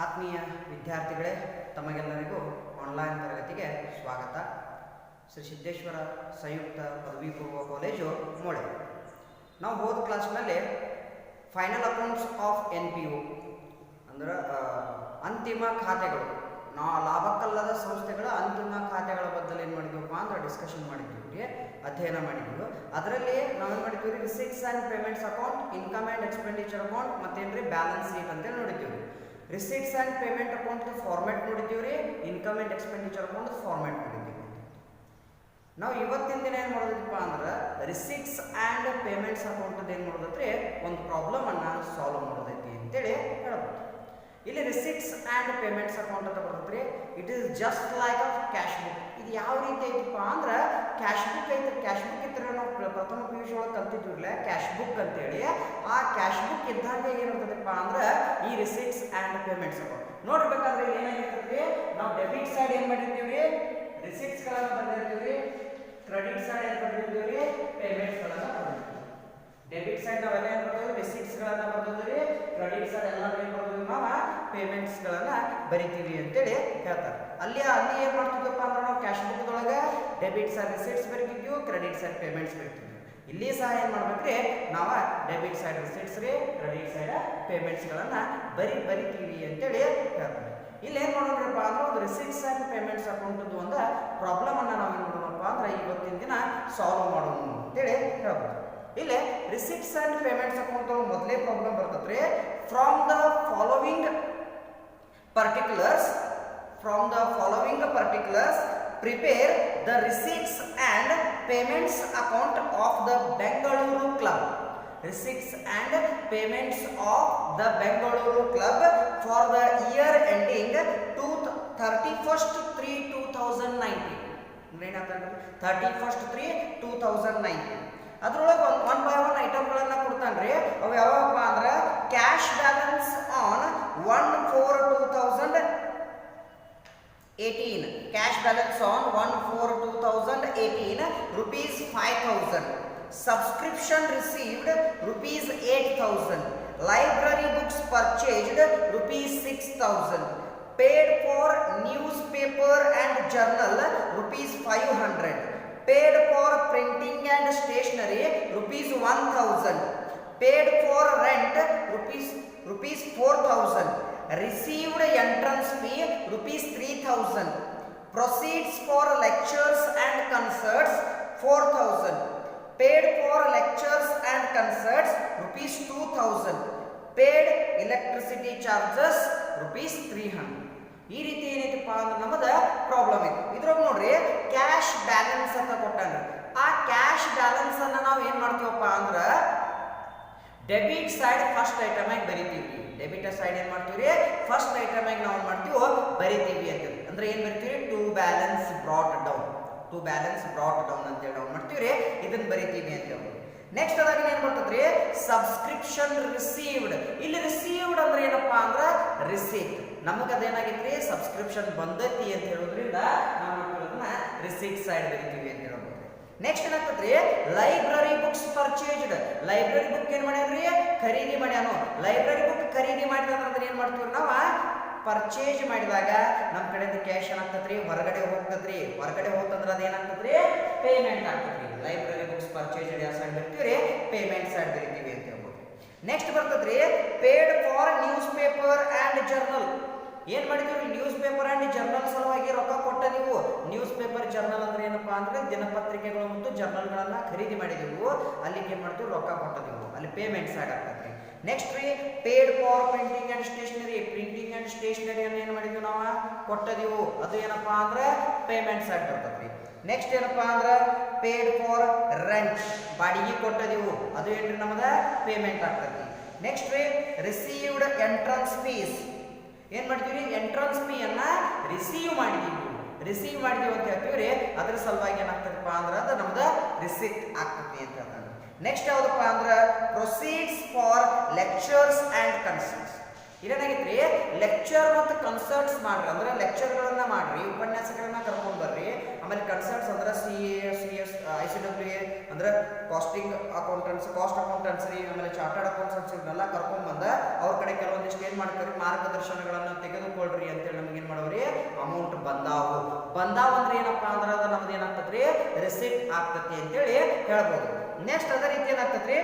ಆತ್ಮೀಯ ವಿದ್ಯಾರ್ಥಿಗಳೇ, ತಮಗೆಲ್ಲರಿಗೂ ಆನ್ಲೈನ್ ತರಗತಿಗೆ ಸ್ವಾಗತ. ಶ್ರೀ ಸಿದ್ದೇಶ್ವರ ಸಂಯುಕ್ತ ಪದವಿ ಪೂರ್ವ ಕಾಲೇಜು ಮೂಳೆ. ನಾವು ಹೋದ ಕ್ಲಾಸ್ನಲ್ಲಿ ಫೈನಲ್ ಅಕೌಂಟ್ಸ್ ಆಫ್ NPO ಅಂದ್ರೆ ಅಂತಿಮ ಖಾತೆಗಳು, ನಾವು ಲಾಭಕ್ಕಲ್ಲದ ಸಂಸ್ಥೆಗಳ ಅಂತಿಮ ಖಾತೆಗಳ ಬದಲು ಏನು ಮಾಡಿದ್ವಪ್ಪ ಅಂದ್ರೆ ಡಿಸ್ಕಷನ್ ಮಾಡಿದ್ವಿ, ಅಧ್ಯಯನ ಮಾಡಿದ್ವಿ. ಅದರಲ್ಲಿ ನಾವೇನು ಮಾಡಿದ್ವಿ, receipts and payments account, income and expenditure account, ಮತ್ತೇನ್ರಿ ಬ್ಯಾಲೆನ್ಸ್ ಶೀಟ್ ಅಂತೇಳಿ ನೋಡಿದ್ದೀವಿ. Receipts and payment account format ನೋಡಿದ್ದೀವಿ ರೀ, income and expenditure account format ನೋಡಿದ್ದೀವಿ. ನಾವು ಇವತ್ತಿನ ದಿನ ಏನು ಮಾಡೋದಪ್ಪ ಅಂದ್ರೆ ರಿಸಿಟ್ಸ್ ಆ್ಯಂಡ್ ಪೇಮೆಂಟ್ಸ್ ಅಕೌಂಟದ್ದು ಏನು ಮಾಡೋದೈತ್ರಿ, ಒಂದು ಪ್ರಾಬ್ಲಮನ್ನು ಸಾಲ್ವ್ ಮಾಡೋದೈತಿ ಅಂತೇಳಿ ಹೇಳ್ಬೋದು. ಇಲ್ಲಿ ರಿಸಿಟ್ಸ್ ಆ್ಯಂಡ್ ಪೇಮೆಂಟ್ಸ್ ಅಕೌಂಟ್ ಅಂತ ಬರ್ತೈತ್ರಿ. It is just like a cash book. ಇದು ಯಾವ ರೀತಿ ಐತಪ್ಪ ಅಂದ್ರೆ ಕ್ಯಾಶ್ ಬುಕ್ ಐತ್ರಿ. ಕ್ಯಾಶ್ ಬುಕ್ ಇದ್ರೆ ನಾವು ಪ್ರಥಮ PUC ಒಳಗೆ ಕಲ್ತಿದ್ವಿಲ್ಲ ಕ್ಯಾಶ್ ಬುಕ್ ಅಂತೇಳಿ. ಆ ಕ್ಯಾಶ್ ಬುಕ್ ಇದ್ದಂಗೆ ಏನಿರ್ತದಪ್ಪ ಅಂದ್ರೆ ಈ ರಿಸಿಟ್ಸ್ ಆ್ಯಂಡ್ ಪೇಮೆಂಟ್ಸ್ ಅಕೌಂಟ್ ನೋಡ್ಬೇಕಾದ್ರೆ ಏನಾಗಿರ್ತೈತಿ, ನಾವು ಡೆಬಿಟ್ ಸೈಡ್ ಏನು ಮಾಡಿರ್ತೀವಿ, ರಿಸಿಟ್ಸ್ಗಳನ್ನು ಬರೆದಿರ್ತೀವಿ, ಕ್ರೆಡಿಟ್ ಸೈಡ್ ಏನು ಬರೆದಿರ್ತೀವಿ, ಪೇಮೆಂಟ್ಸ್ಗಳನ್ನು ಬರೆದಿರ್ತೀವಿ. ಡೆಬಿಟ್ ಸೈಡ್ ನಾವೆಲ್ಲ ಏನು ಬರ್ತೇವೆ, ರಿಸಿಟ್ಸ್ಗಳನ್ನು ಬರ್ತೇವೆ, ಕ್ರೆಡಿಟ್ ಸೈಡ್ ಎಲ್ಲ ಏನು ಬರ್ತೇವೆ, ನಾವು ಪೇಮೆಂಟ್ಸ್ಗಳನ್ನು ಬರಿತೀವಿ ಅಂತೇಳಿ ಹೇಳ್ತಾರೆ. ಅಲ್ಲಿ ಏನು ಮಾಡ್ತಿದ್ದಪ್ಪ ಅಂದ್ರೆ ನಾವು ಕ್ಯಾಶ್ ಬುಕ್ದೊಳಗೆ ಡೆಬಿಟ್ ಸೈಡ್ ರಿಸಿಟ್ಸ್ ಬರೀತಿದ್ವಿ, ಕ್ರೆಡಿಟ್ ಸೈಡ್ ಪೇಮೆಂಟ್ಸ್ ಬರೀತಿದ್ವಿ. ಇಲ್ಲಿ ಸಹ ಏನು ಮಾಡ್ಬೇಕ್ರಿ, ನಾವು ಡೆಬಿಟ್ ಸೈಡ್ ರಿಸಿಟ್ಸ್ ರೀ, ಕ್ರೆಡಿಟ್ ಸೈಡ್ ಪೇಮೆಂಟ್ಸ್ಗಳನ್ನು ಬರಿತೀವಿ ಅಂತೇಳಿ ಹೇಳ್ತಾರೆ. ಇಲ್ಲಿ ಏನು ಮಾಡೋಣ್ರಪ್ಪ ಅಂದ್ರೆ ಒಂದು ರಿಸಿಟ್ಸ್ ಆ್ಯಂಡ್ ಪೇಮೆಂಟ್ಸ್ ಅಕೌಂಟದ್ದು ಒಂದು ಪ್ರಾಬ್ಲಮನ್ನು ನಾವು ಏನು ಮಾಡೋಣಪ್ಪ ಅಂದ್ರೆ ಇವತ್ತಿನ ದಿನ ಸಾಲ್ವ್ ಮಾಡೋಣ ಅಂತೇಳಿ ಹೇಳ್ಬೋದು. ಇಲ್ಲಿ ರಿಸಿಟ್ಸ್ ಆ್ಯಂಡ್ ಪೇಮೆಂಟ್ಸ್ ಅಕೌಂಟ್ ಮೊದಲೇ ಪ್ರಾಬ್ಲಮ್ ಬರ್ತೈತ್ರಿ. From the following particulars prepare the receipts and payments account of the Bengaluru club. Receipts and payments of the Bengaluru club for the year ending 31/3/2019. 31/3/2019. ಅದರೊಳಗೆ one by one ಐಟಮ್ಗಳನ್ನು ಕೊಡ್ತಾನ್ರಿ. ಅವು ಯಾವಪ್ಪ ಅಂದ್ರೆ cash balance on 1/4/2018, cash balance on 1/4/2018 rupees 5,000, subscription received rupees 8,000, library books purchased rupees 6,000, paid for newspaper and journal rupees 500, paid for printing and stationery rupees 1,000, paid for rent rupees 4,000, received entrance fee rupees 3,000, proceeds for lectures and concerts 4,000, paid for lectures and concerts rupees 2,000, paid electricity charges rupees 300. ಈ ರೀತಿ ಏನೈತಪ್ಪ ಅಂದ್ರೆ ನಮ್ಮದು problem ಐತಿ. ಇದ್ರೊಳಗೆ ನೋಡ್ರಿ cash balance ಅಂತ ಕೊಟ್ಟಾನ್ರಿ. ಆ cash balance ಅನ್ನ ನಾವು ಏನು ಮಾಡ್ತೀವಪ್ಪ ಅಂದ್ರೆ ಡೆಬಿಟ್ ಸೈಡ್ ಫಸ್ಟ್ ಐಟಮ್ ಆಗಿ ಬರಿತೀವಿ. ಡೆಬಿಟ್ ಸೈಡ್ ಏನು ಮಾಡ್ತೀವಿ, ಫಸ್ಟ್ ಐಟಮ್ ಆಗಿ ನಾವು ಏನು ಮಾಡ್ತೀವೋ ಬರಿತೀವಿ ಅಂತೇಳಿ. ಅಂದ್ರೆ ಏನು ಬರಿತೀವಿ, ಟು ಬ್ಯಾಲೆನ್ಸ್ ಬ್ರಾಟ್ ಡೌನ್ ಅಂತೇಳಿ ನಾವು ಮಾಡ್ತೀವಿ, ಇದನ್ನ ಬರಿತೀವಿ ಅಂತೇಳಿ. ನೆಕ್ಸ್ಟ್ ಅದಾಗ ಏನು ಬರ್ತದ್ರಿ, ಸಬ್ಸ್ಕ್ರಿಪ್ಷನ್ ರಿಸೀವ್ಡ್. ಇಲ್ಲಿ ರಿಸೀವ್ಡ್ ಅಂದ್ರೆ ಏನಪ್ಪಾ ಅಂದ್ರೆ ರಿಸೀಟ್. ನಮಗೆ ಅದೇನಾಗಿತ್ರಿ, ಸಬ್ಸ್ಕ್ರಿಪ್ಷನ್ ಬಂದೈತಿ ಅಂತ ಹೇಳೋದ್ರಿಂದ ನಾವು ಅದನ್ನ ರಿಸೀಟ್ ಸೈಡ್ ಬರಿತೀವಿ ಅಂತ ಹೇಳ್ಬೋದು. ನೆಕ್ಸ್ಟ್ ಏನಾಗ್ತದ್ರಿ, library books purchased. Library book ಏನು ಮಾಡ್ಯಾನ್ರಿ, ಖರೀದಿ ಮಾಡ್ಯಾನು. ಲೈಬ್ರರಿ ಬುಕ್ ಖರೀದಿ ಮಾಡಿದ್ರೆ ಏನು ಮಾಡ್ತೀವಿ ನಾವು, ಪರ್ಚೇಸ್ ಮಾಡಿದಾಗ ನಮ್ಮ ಕಡೆಯಿಂದ ಕ್ಯಾಶ್ ಏನಾಗ್ತದ್ರಿ, ಹೊರಗಡೆ ಹೋಗ್ತಂದ್ರೆ ಅದೇನಾಗ್ತದ್ರಿ, ಪೇಮೆಂಟ್ ಆಗ್ತದ್ರಿ. ಲೈಬ್ರರಿ ಬುಕ್ಸ್ ಪರ್ಚೇಸ್ ಯಾವ ಸೈಡ್ ಬರ್ತೀವಿ, ಪೇಮೆಂಟ್ ಸೈಡ್ ಬರಿತೀವಿ ಅಂತ ಹೇಳ್ಬೋದು. ನೆಕ್ಸ್ಟ್ ಬರ್ತದ್ರಿ, paid for news paper and journal. ಏನು ಮಾಡಿದ್ವಿ, ನ್ಯೂಸ್ ಪೇಪರ್ ಆ್ಯಂಡ್ ಜರ್ನಲ್ ಸಲುವಾಗಿ ರೊಕ್ಕ ಕೊಟ್ಟ ನೀವು. ನ್ಯೂಸ್ ಪೇಪರ್ ಜರ್ನಲ್ ಅಂದ್ರೆ ಏನಪ್ಪಾ ಅಂದ್ರೆ ದಿನಪತ್ರಿಕೆಗಳು ಮತ್ತು ಜರ್ನಲ್ಗಳನ್ನು ಖರೀದಿ ಮಾಡಿದೆವು. ಅಲ್ಲಿಗೆ ಏನು ಮಾಡ್ತೀವಿ, ರೊಕ್ಕ ಕೊಟ್ಟದೆವು, ಅಲ್ಲಿ ಪೇಮೆಂಟ್ ಸೈಡ್ ಆಗ್ತದೆ. ನೆಕ್ಸ್ಟ್ ರೀ, paid for printing and stationery. Printing and ಸ್ಟೇಷನರಿಯನ್ನು ಏನು ಮಾಡಿದ್ವಿ, ನಾವು ಕೊಟ್ಟದೆವು, ಅದು ಏನಪ್ಪಾ ಅಂದ್ರೆ ಪೇಮೆಂಟ್ ಸೈಡ್ ಬರ್ತದೆ. ನೆಕ್ಸ್ಟ್ ಏನಪ್ಪಾ ಅಂದ್ರೆ ಪೇಡ್ ಫಾರ್ ರೆಂಟ್, ಬಾಡಿಗೆ ಕೊಟ್ಟದೆವು, ಅದು ಏನ್ರಿ ನಮ್ಮದ ಪೇಮೆಂಟ್ ಆಗ್ತದೆ. ನೆಕ್ಸ್ಟ್ ರೀ, ರಿಸೀವ್ಡ್ ಎಂಟ್ರನ್ಸ್ ಫೀಸ್. ಏನು ಮಾಡ್ತೀವಿ, ಎಂಟ್ರನ್ಸ್ ಫೀಯನ್ನು ರಿಸೀವ್ ಮಾಡಿದೀವಿ ಅಂತ ಹೇಳ್ತೀವಿ ರೀ. ಅದ್ರ ಸಲುವಾಗಿ ಏನಾಗ್ತದಪ್ಪ ಅಂದ್ರೆ ಅದು ನಮ್ದು ರಿಸಿಟ್ ಆಗ್ತದೆ ಅಂತ ಹೇಳ್ತಾರೆ. ನೆಕ್ಸ್ಟ್ ಯಾವುದಪ್ಪ ಅಂದ್ರೆ proceeds for lectures and concerts. ಇದೇನಾಗಿತ್ರಿ, ಲೆಕ್ಚರ್ ಮತ್ತು ಕನ್ಸರ್ಟ್ಸ್ ಮಾಡ್ರಿ, ಅಂದ್ರೆ ಲೆಕ್ಚರ್ಗಳನ್ನ ಮಾಡ್ರಿ, ಉಪನ್ಯಾಸಗಳನ್ನ ಕರ್ಕೊಂಡು ಬರ್ರಿ, ಆಮೇಲೆ ಕನ್ಸಲ್ಟ್ಸ್ ಅಂದ್ರೆ CA ICWA ಅಂದ್ರೆ ಕಾಸ್ಟಿಂಗ್ ಅಕೌಂಟೆಂಟ್ಸ್, ಕಾಸ್ಟ್ ಅಕೌಂಟೆಂಟ್ಸ್ ರೀ, ಆಮೇಲೆ ಚಾರ್ಟರ್ಡ್ ಅಕೌಂಟೆಂಟ್ಸ್ ಇವನ್ನೆಲ್ಲ ಕರ್ಕೊಂಡ್ ಬಂದ ಅವ್ರ ಕಡೆ ಕೆಲವೊಂದಿಷ್ಟು ಏನ್ ಮಾಡ್ತಾರೆ ಮಾರ್ಗದರ್ಶನಗಳನ್ನ ತೆಗೆದುಕೊಳ್ರಿ ಅಂತೇಳಿ ನಮ್ಗೆ ಏನ್ ಮಾಡವ್ರಿ ಅಮೌಂಟ್ ಬಂದಾವು ಅಂದ್ರೆ ಏನಪ್ಪಾ ಅಂದ್ರೆ ಅದು ನಮ್ದು ಏನಾಗ್ತದ್ರಿ ರಿಸಿಪ್ಟ್ ಆಗ್ತತಿ ಅಂತೇಳಿ ಹೇಳ್ಬೋದು. ನೆಕ್ಸ್ಟ್ ಅದೇ ರೀತಿ ಏನಾಗ್ತದ್ರಿ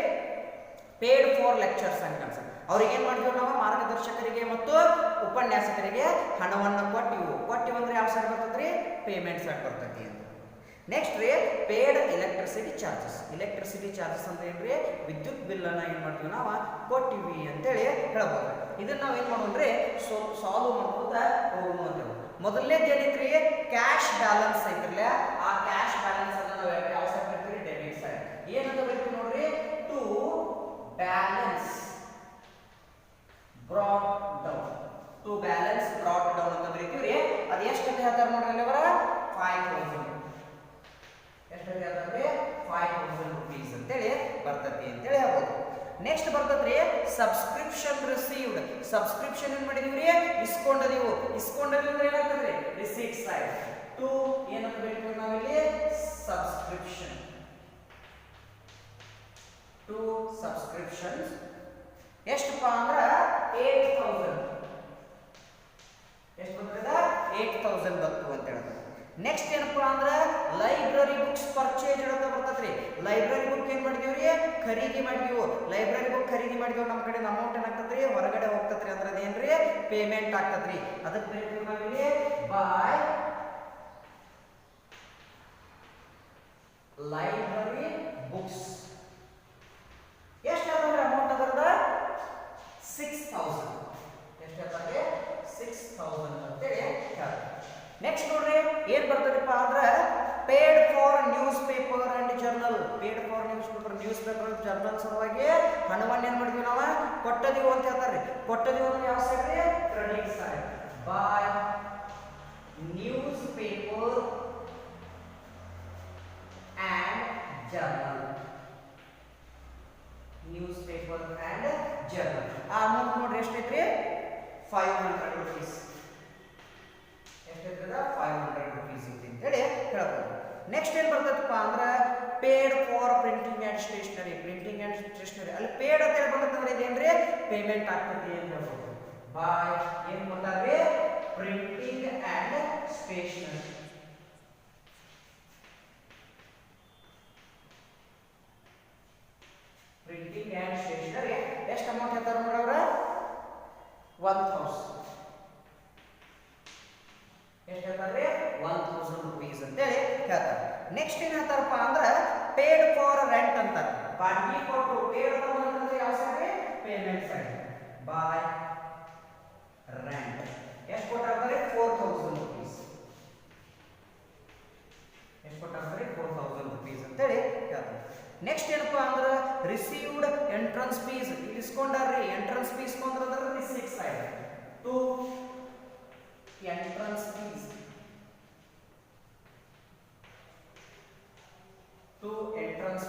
paid for lectures and concerts ಅವ್ರಿಗೆ ಏನ್ ಮಾಡ್ತೀವಿ ನಾವು ಮಾರ್ಗದರ್ಶಕರಿಗೆ ಮತ್ತು ಉಪನ್ಯಾಸಕರಿಗೆ ಹಣವನ್ನು ಕೊಟ್ಟಿವು ಅಂದ್ರೆ ಯಾವ ಸೈಡ್ ಬರ್ತದ್ರಿ ಪೇಮೆಂಟ್ ಸೈಡ್ ಬರ್ತೈತಿ ಅಂತ. ನೆಕ್ಸ್ಟ್ ರೀ ಪೇಡ್ ಎಲೆಕ್ಟ್ರಿಸಿಟಿ ಚಾರ್ಜಸ್ ಅಂದ್ರೆ ಏನ್ರಿ ವಿದ್ಯುತ್ ಬಿಲ್ ಅನ್ನ ಏನ್ ಮಾಡ್ತೀವಿ ನಾವು ಕೊಟ್ಟಿವಿ ಅಂತೇಳಿ ಹೇಳ್ಬೋದು. ಇದನ್ನ ನಾವ್ ಏನ್ ಮಾಡೋಣ್ರಿ ಸಾಲ್ವ್ ಮಾಡ್ಕೊತ ಹೋಗೋಣ ಅಂತ. ಮೊದಲನೇದು ಏನೈತ್ರಿ ಕ್ಯಾಶ್ ಬ್ಯಾಲೆನ್ಸ್ ಐತ್ರಲ್ಲ, ಆ ಕ್ಯಾಶ್ ಬ್ಯಾಲೆನ್ಸ್ ಅನ್ನ ನಾವು ಯಾವ ಸೈಡ್ ಬರ್ತೀವಿ ಡೆಬಿಟ್ ಸೈಡ್. ಏನಂತ ಬರ್ತೀವಿ ನೋಡ್ರಿ ಟು ಬ್ಯಾಲೆನ್ಸ್ ಬ್ರಾಟ್ ಡೌನ್ ಅಂತ ಬರೀತೀವ್ರಿ. ಅದು ಎಷ್ಟು ಅಂತ ಹೇಳ್ತಾರೆ ನೋಡ್ರಿ ಅಲ್ಲಿ ಅವರ 5000 ಎಷ್ಟು ಅಂತ ಹೇಳ್ತಾರೆ 5000 ರೂಪೀಸ್ ಅಂತೇಳಿ ಬರ್ತತಿ ಅಂತೇಳಿ ಹೇಳ್ಬೋದು. ನೆಕ್ಸ್ಟ್ ಬರ್ತದ್ರಿ ಸಬ್ಸ್ಕ್ರಿಪ್ಷನ್ ರಿಸೀವ್ಡ್. ಸಬ್ಸ್ಕ್ರಿಪ್ಷನ್ ಏನ್ ಮಾಡಿದೀವ್ರಿ ಇಸ್ಕೊಂಡದೀವು ಅಂದ್ರೆ ಏನಾಗ್ತದ್ರಿ ರಿಸೀಟ್ ಸೈಡ್ ಟು ಏನಂತ ಬರೀತೀವಿ ನಾವಿಲ್ಲಿ ಸಬ್ಸ್ಕ್ರಿಪ್ಷನ್ ಟು ಸಬ್ಸ್ಕ್ರಿಪ್ಷನ್ಸ್ ಎಷ್ಟಪ್ಪ ಅಂದ್ರ 8000 ಎಷ್ಟು ಬರ್ತದ 8000 ಬಂತು ಅಂತ ಹೇಳಿದ್ರು. ನೆಕ್ಸ್ಟ್ ಏನಪ್ಪಾ ಅಂದ್ರ ಲೈಬ್ರರಿ ಬುಕ್ಸ್ ಪರ್ಚೇಸ್ ಅಂತ ಬರ್ತದ್ರಿ. ಲೈಬ್ರರಿ ಬುಕ್ ಏನ್ ಮಾಡಿದೀವ್ರಿ ಖರೀದಿ ಮಾಡಿದೀವಿ. ಲೈಬ್ರರಿ ಬುಕ್ ಖರೀದಿ ಮಾಡಿದೀವಿ ನಮ್ಮ ಕಡೆ ಅಮೌಂಟ್ ಏನಾಗ್ತದ್ರಿ ಹೊರಗಡೆ ಹೋಗ್ತದ್ರಿ ಅಂದ್ರೆ ಅದೇನ್ರಿ ಪೇಮೆಂಟ್ ಆಗ್ತದ್ರಿ. ಅದಕ್ಕೆ ಬರೀತೀವಿ ನಾವಿಲ್ಲಿ ಬೈ ಲೈಬ್ರರಿ ಬುಕ್ಸ್. ಎಷ್ಟು ಅದಂದ್ರೆ ಅಮೌಂಟ್ ಅದರದ 6000 ಎಷ್ಟು ಹೇಳ್ತಾರೆ 6000 ಅಂತೇಳಿ ಹೇಳ್ತಾರೆ. ನೆಕ್ಸ್ಟ್ ನೋಡ್ರಿ ಏನ್ ಬರ್ತದಪ್ಪ ಅಂದ್ರ paid for news paper and journal. News paper journal ಸಲುವಾಗಿ ಹಣವನ್ನು ಏನ್ ಮಾಡಿದ್ವಿ ನಾವು ಕೊಟ್ಟದೀವು ಅಂತ ಹೇಳ್ತಾರೆ. ಕೊಟ್ಟದೀವು ಅಂದ್ರೆ ಯಾವ ಸೈಡ್ ರೀ credit side by news paper and journal. ಆ ಅಮೌಂಟ್ ನೋಡ್ರಿ ಎಷ್ಟೈತ್ರಿ 500 ರೂಪೀಸ್. ಎಷ್ಟೈತದ 500 ರೂಪೀಸ್ ಅಂತೇಳಿ ಹೇಳ್ಬೋದು. ನೆಕ್ಸ್ಟ್ ಏನ್ ಬರ್ತದಪ್ಪ ಅಂದ್ರ paid for printing and stationery. ಅಲ್ಲಿ ಪೇಡ್ ಅಂತ ಹೇಳಿ ಬರ್ತಂದ್ರೆ ಇದೇನ್ರಿ ಪೇಮೆಂಟ್ ಆಗ್ತದೆ ಅಂತ ಹೇಳ್ಬೋದು. ಬೈ ಏನ್ ಮಾಡ್ತಾರ್ರಿ ಪ್ರಿಂಟಿಂಗ್ ಅಂಡ್ ಸ್ಟೇಷನರಿ. ಎಷ್ಟು ಅಮೌಂಟ್ ಹೇಳ್ತಾರೆ ನೋಡ್ರಿ ಅವ್ರ 1000 ಎಷ್ಟು ಹೇಳ್ತಾರೆ 1000 ರೂಪೀಸ್ ಅಂತೇಳಿ ಹೇಳ್ತಾರೆ. ನೆಕ್ಸ್ಟ್ ಏನ್ ಹೇಳ್ತಾರಪ್ಪ ಅಂದ್ರ ಪೇಡ್ ಫಾರ್ ರೆಂಟ್ ಅಂತಾರೆ. ಬಾಡಿಗೆ ಕೊಟ್ಟು ಪೇಡ್ ಅಂದ್ರೆ ಯಾವ side payment side by rent. ಎಷ್ಟು ಕೊಟ್ಟಾರೆ 4000 ರೂಪೀಸ್. ಎಷ್ಟು ಕೊಟ್ಟಾರೆ 4000 ರೂಪೀಸ್ ಅಂತೇಳಿ ಹೇಳ್ತಾರೆ. ನೆಕ್ಸ್ಟ್ ಏನಪ್ಪಾ ಅಂದ್ರೆ ರಿಸೀವ್ಡ್ ಎಂಟ್ರನ್ಸ್ ಫೀಸ್. ಇಲ್ಲಿ ಇಸ್ಕೊಂಡ್ರಿ ಎಂಟ್ರನ್ಸ್ ಫೀಸ್ ಇಸ್ಕೊಂಡ್ರೆ receipt side to entrance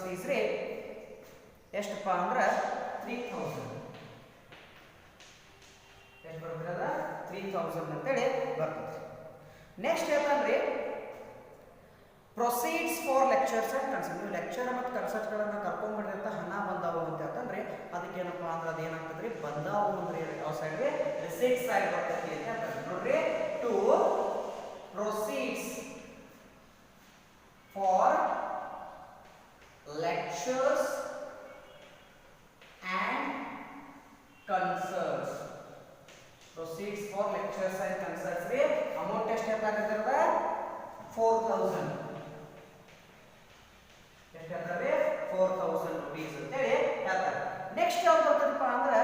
fees ರೀ ಎಷ್ಟಪ್ಪ ಅಂದ್ರೆ 3000. ಎಷ್ಟು ಬರ್ತದ 3000 ಅಂತೇಳಿ ಬರ್ತದೆ. ನೆಕ್ಸ್ಟ್ ಏನಂದ್ರೆ proceeds for lectures and consult. ನೀವು ಲೆಕ್ಚರ್ ಮತ್ತು ಕನ್ಸಲ್ಟ್ಗಳನ್ನು ಕರ್ಕೊಂಡ್ಬಿಟ್ಟಿರ್ತ ಹಣ ಬಂದಾವು ಅಂತ ಹೇಳ್ತಂದ್ರೆ ಅದಕ್ಕೇನಪ್ಪ ಅಂದ್ರೆ ಅದೇನಾಗ್ತದ್ರಿ ಬಂದಾವು ಅಂದ್ರೆ ಯಾವ ಸೈಡ್ ರಿಸೀಟ್ ಸೈಡ್ ಬರ್ತೈತಿ ಅಂತ ಹೇಳ್ತಾರೆ ನೋಡ್ರಿ. To proceeds for lectures and concerts. Proceeds for lectures and concerts ರೀ ಅಮೌಂಟ್ ಎಷ್ಟು ಹೇಳ್ತಾಗಿದ್ದಾರದ 4000. ಎಷ್ಟು ಹೇಳ್ತಾರೆ 4000 ರೂಪೀಸ್ ಅಂತೇಳಿ ಹೇಳ್ತಾರೆ. ನೆಕ್ಸ್ಟ್ ಯಾವ್ದು ಬರ್ತದಪ್ಪ ಅಂದ್ರೆ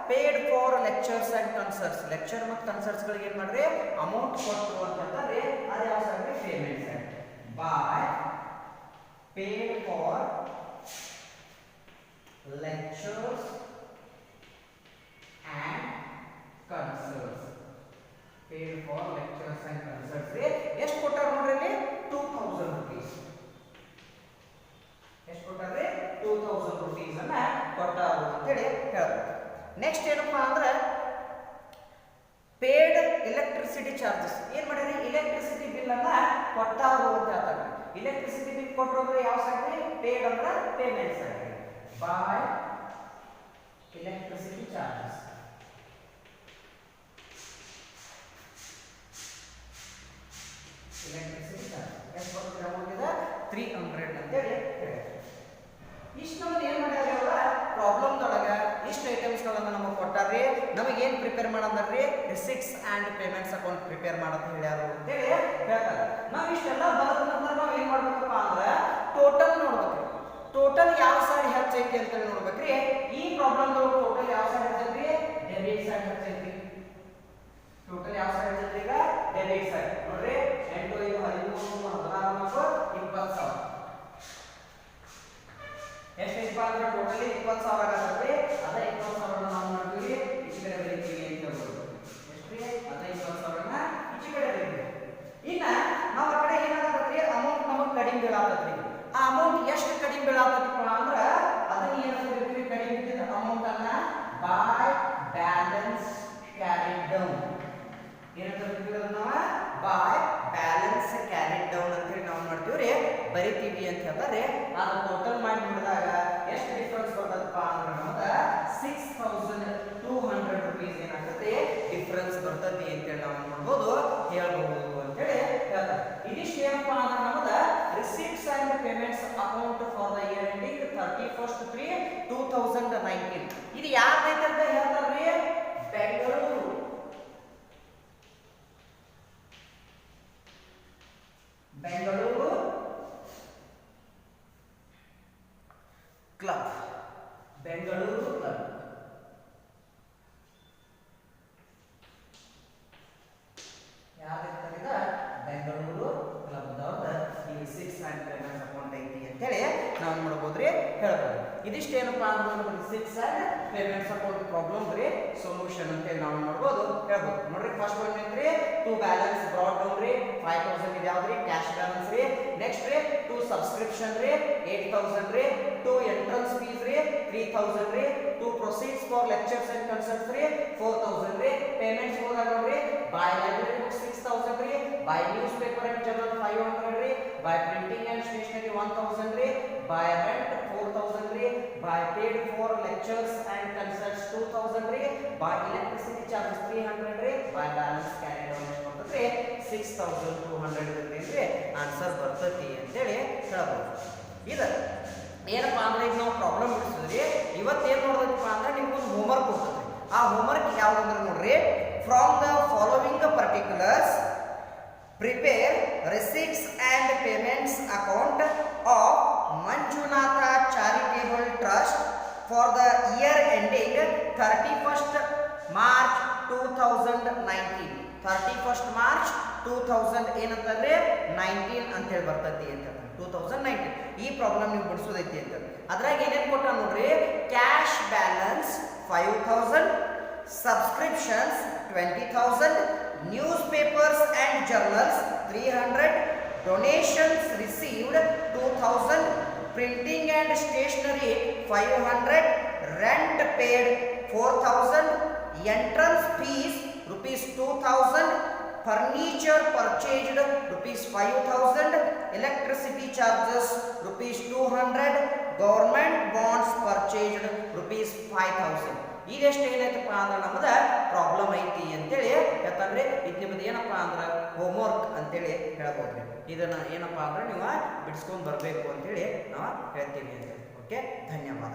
paid for lectures and concerts. Lecture ಮತ್ತು ಕನ್ಸಲ್ಟ್ಸ್ ಗಳಿಗೆ ಏನ್ ಮಾಡ್ರಿ ಅಮೌಂಟ್ ಕೊಟ್ಟರು ಅಂತ ಹೇಳ್ತಾರೆ. ಅದು ಯಾವ side payment side by paid for lectures and concerts. Paid for lectures and concerts ರೀ ಎಷ್ಟು ಕೊಟ್ಟಾರ ನೋಡ್ರಿ ಇಲ್ಲಿ 2000 ರೂಪೀಸ್. ಎಷ್ಟು ಕೊಟ್ಟಾರೆ 2000 ರೂಪೀಸ್ ಅನ್ನ ಕೊಟ್ಟಾರು ಅಂತೇಳಿ ಹೇಳ್ತಾರೆ. ನೆಕ್ಸ್ಟ್ ಏನಪ್ಪಾ ಅಂದ್ರೆ ಪೇಡ್ ಎಲೆಕ್ಟ್ರಿಸಿಟಿ ಚಾರ್ಜಸ್. ಏನ್ ಮಾಡಿರಿ ಎಲೆಕ್ಟ್ರಿಸಿಟಿ ಬಿಲ್ ಬಿಲ್ ಅನ್ನ ಕೊಟ್ಟಾರು ಅಂತ ಹೇಳ್ತಾರೆ. ಎಲೆಕ್ಟ್ರಿಸಿಟಿ ಬಿಲ್ ಕೊಟ್ಟರು ಯಾವ ಸೈಡ್ ರೀ? ಪೇಡ್ ಅಂದ್ರೆ payment side. By electricity charges. Electricity charges. ಎಷ್ಟು ಬರುತ್ತೆ ಅಮೌಂಟ್ ಇದೆ? 300 ಅಂತ ಹೇಳಿ ಇಷ್ಟು ನಮ್ದು ಏನು ಮಾಡ್ಯಾರ ಅವರ ಪ್ರಾಬ್ಲಮ್ ದೊಳಗ ಇಷ್ಟು ಐಟಮ್ಸ್ ಗಳನ್ನ ನಮಗೆ ಕೊಟ್ಟಾರ್ರಿ. ನಮಗೆ ಏನು ಪ್ರಿಪೇರ್ ಮಾಡಂದ್ರಿ? Receipts and payments account prepare ಮಾಡಂತ ಹೇಳ್ಯಾರು ಅಂತ ಹೇಳಿ ಹೇಳ್ತಾರೆ. ನಾವು ಇಷ್ಟೆಲ್ಲ ಬರೆದ ನಂತರ ನಾವು ಏನು ಮಾಡ್ಬೇಕಪ್ಪ ಅಂದ್ರೆ ಟೋಟಲ್ ನೋಡ್ಬೇಕು. ಟೋಟಲ್ ಯಾವ ಸೈಡ್ ಹೆಚ್ಚೈತಿ ಅಂತ ನೋಡ್ಬೇಕ್ರಿ. ಈ ಪ್ರಾಬ್ಲಮ್ ಟೋಟಲ್ ಯಾವ ಸೈಡ್ ಹೆಚ್ಚೈತಿ? ಡೆಬಿಟ್ ಸೈಡ್ ಹೆಚ್ಚೈತಿ. ಟೋಟಲ್ ಯಾವ ಸೈಡ್ ಹೆಚ್ಚೈತಿ? ಈಗ ಡೆಬಿಟ್ ಸೈಡ್ ನೋಡ್ರಿ. 8 5 13 14 20,000 ಎಷ್ಟೈತಿ ಅಂದ್ರೆ ಟೋಟಲಿ 20,000 ಆಗತ್ತೆ. ಅದ 20,000 ನಾವು ಮಾಡ್ತೀವಿ ಈಚೆ ಕಡೆ ಬರೀತೀವಿ ಅಂತ ಹೇಳ್ಬೋದು. ಎಷ್ಟ್ರಿ? ಅದ 20,000 ಈಚೆ ಕಡೆ ಬರೀತೀವಿ. ಇನ್ನ ನಾವು ಆ ಕಡೆ ಏನಾಗತ್ರಿ? ಅಮೌಂಟ್ ನಮಗೆ ಕಡಿಮೆ ಬೀಳಾತತ್ರಿ. ಆ ಅಮೌಂಟ್ ಎಷ್ಟು ಕಡಿಮೆ ಬೀಳಾತಪ್ಪ ಅಂದ್ರೆ ಅದನ್ನ ಏನಾಗ್ತೈತಿ? ಕಡಿಮೆ ಬಿದ್ದ ಅಮೌಂಟ್ ಅನ್ನ ಬೈ ಬ್ಯಾಲೆನ್ಸ್ ಕ್ಯಾರಿಡ್ ಡೌನ್ ಏನಂತೀವಿ? ನಾವು ಬೈ ಬ್ಯಾಲೆನ್ಸ್ ಕ್ಯಾರಿಡ್ ಡೌನ್ ಅಂತ ಹೇಳಿ ನಾವು ಮಾಡ್ತೀವ್ರಿ, ಬರಿತೀವಿ ಅಂತ ಹೇಳ್ತಾರೆ. ಅದು ಟೋಟಲ್ ಮಾಡಿ ನೋಡಿದಾಗ ಎಷ್ಟು ಡಿಫರೆನ್ಸ್ ಬರ್ತದಪ್ಪ ಅಂದ್ರೆ ನಮ್ಗೆ 6,200 ರೂಪೀಸ್ ಏನಾಗ್ತದೆ ಡಿಫರೆನ್ಸ್ ಬರ್ತದೆ ಅಂತೇಳಿ ನಾವು ನೋಡ್ಬೋದು, ಹೇಳ್ಬಹುದು ಅಂತೇಳಿ ಹೇಳ್ತಾರೆ. ಇದಿಷ್ಟು ಏನಪ್ಪ ಅಂದ್ರೆ ನಮ್ದು receipts and payments account for the year ending 31/3/2019. ಇದು ಯಾರ್ದೈತೆ ಅಂತ ಹೇಳ್ತಾರ್ರಿ? ಬೆಂಗಳೂರು ಕ್ಲಬ್. ಬೆಂಗಳೂರು ಕ್ಲಬ್ ಯಾವ್ದಿರ್ತದ? ಬೆಂಗಳೂರು ಕ್ಲಬ್ ದವ್ರದ ಈ ರಿಸಿಟ್ಸ್ ಅಂಡ್ ಪೇಮೆಂಟ್ಸ್ ಅಕೌಂಟ್ ಐತಿ ಅಂತ ಹೇಳಿ ನಾವು ನೋಡ್ಬೋದ್ರಿ, ಹೇಳ್ಬೋದು. ಇದಿಷ್ಟು ಏನಪ್ಪಾ ಅಂದ್ರೆ receipts and payments account problem ರೀ ಸೊಲ್ಯೂಷನ್ ಅಂತ ಹೇಳಿ ನಾವು ನೋಡ್ಬೋದು, ಹೇಳ್ಬೋದು. ನೋಡ್ರಿ ಫಸ್ಟ್ ಒನ್ ಐತ್ರಿ ಟು ಬ್ಯಾಲೆನ್ಸ್ ಬ್ರಾಡ್ ಡೌನ್ ರೀ 5,000 ಇದು ಯಾವ್ದ್ರಿ? ಕ್ಯಾಶ್ ಬ್ಯಾಲೆನ್ಸ್ ರೀ. ನೆಕ್ಸ್ಟ್ ರೀ ಟು ಸಬ್ಸ್ಕ್ರಿಪ್ಷನ್ ರೀ 8,000 ರೀ. ಟು ಎಂಟ್ರನ್ಸ್ ಫೀಸ್ ರೀ 3,000 ರೀ. To proceeds for lectures and concerts ರೀ 4,000 ರೀ. ಪೇಮೆಂಟ್ಸ್ ಹೋದಾಗ ನೋಡ್ರಿ ಬೈ ಲೈಬ್ರರಿ ಬುಕ್ಸ್ 6,000 ರೀ. By news paper and journal 500 ರೀ. ಬೈ ಪ್ರಿಂಟಿಂಗ್ ಅಂಡ್ ಸ್ಟೇಷನರಿ 1,000 ರೀ. ಬೈ ರೆಂಟ್ 4,000 ರೀ. By paid for lectures and concerts 2,000 ರೀ. ಬೈ ಎಲೆಕ್ಟ್ರಿಸಿಟಿ ಚಾರ್ಜಸ್ 300 ರೀ. ಬೈ ಬ್ಯಾಲೆನ್ಸ್ ಕ್ಯಾರಿ ಡೌನ್ ಎಷ್ಟು ಬರ್ತದೆ? 6,200 ಇರ್ತೈತಿ. ಆನ್ಸರ್ ಬರ್ತೈತಿ ಅಂತೇಳಿ ಹೇಳ್ಬೋದು. ಇದು ಏನಪ್ಪಾ ಅಂದ್ರೆ ಈಗ ನಾವು ಪ್ರಾಬ್ಲಮ್ ಬಿಡಿಸಿದ್ರಿ. ಇವತ್ತು ಏನು ನೋಡೋದಪ್ಪ ಅಂದ್ರೆ ನಿಮ್ಗೊಂದು ಹೋಮ್ವರ್ಕ್ ಕೊಡ್ತದೆ. ಆ ಹೋಮ್ವರ್ಕ್ ಯಾವ್ದಂದ್ರೆ ನೋಡ್ರಿ, from the following particulars prepare receipts and payments account of Manjunatha charitable trust for the year ending 31st March 2019. 31st March 2000 ಏನಂತಂದ್ರೆ 19 ಅಂತ ಹೇಳಿ ಬರ್ತೈತಿ ಅಂತ 2019. ಈ ಪ್ರಾಬ್ಲಮ್ ನೀವು ಬಿಡಿಸೋದೈತಿ ಅಂತ ಅದ್ರಾಗ ಏನೇನು ಕೊಟ್ಟ ನೋಡ್ರಿ. Cash balance 5,000, subscriptions 20,000, newspapers and journals 300, donations received 2,000, printing and stationery 500, rent paid 4,000, entrance fees ₹2,000, furniture purchased ₹5,000, electricity charges ₹200, government bonds purchased ₹5,000. ಇದೆಷ್ಟು ಏನೈತಪ್ಪ ಅಂದ್ರೆ ನಮ್ಮದ ಪ್ರಾಬ್ಲಮ್ ಐತಿ ಅಂತೇಳಿ ಯಾಕಂದ್ರೆ ಇದು ನಿಮ್ಮದು ಏನಪ್ಪಾ ಅಂದ್ರೆ ಹೋಮ್ವರ್ಕ್ ಅಂತೇಳಿ ಹೇಳ್ಬೋದ್ರಿ. ಇದನ್ನ ಏನಪ್ಪಾ ಅಂದ್ರೆ ನೀವು ಬಿಡಿಸ್ಕೊಂಡು ಬರಬೇಕು ಅಂತೇಳಿ ನಾವು ಹೇಳ್ತೀವಿ ಅಂತ. ಓಕೆ, ಧನ್ಯವಾದ.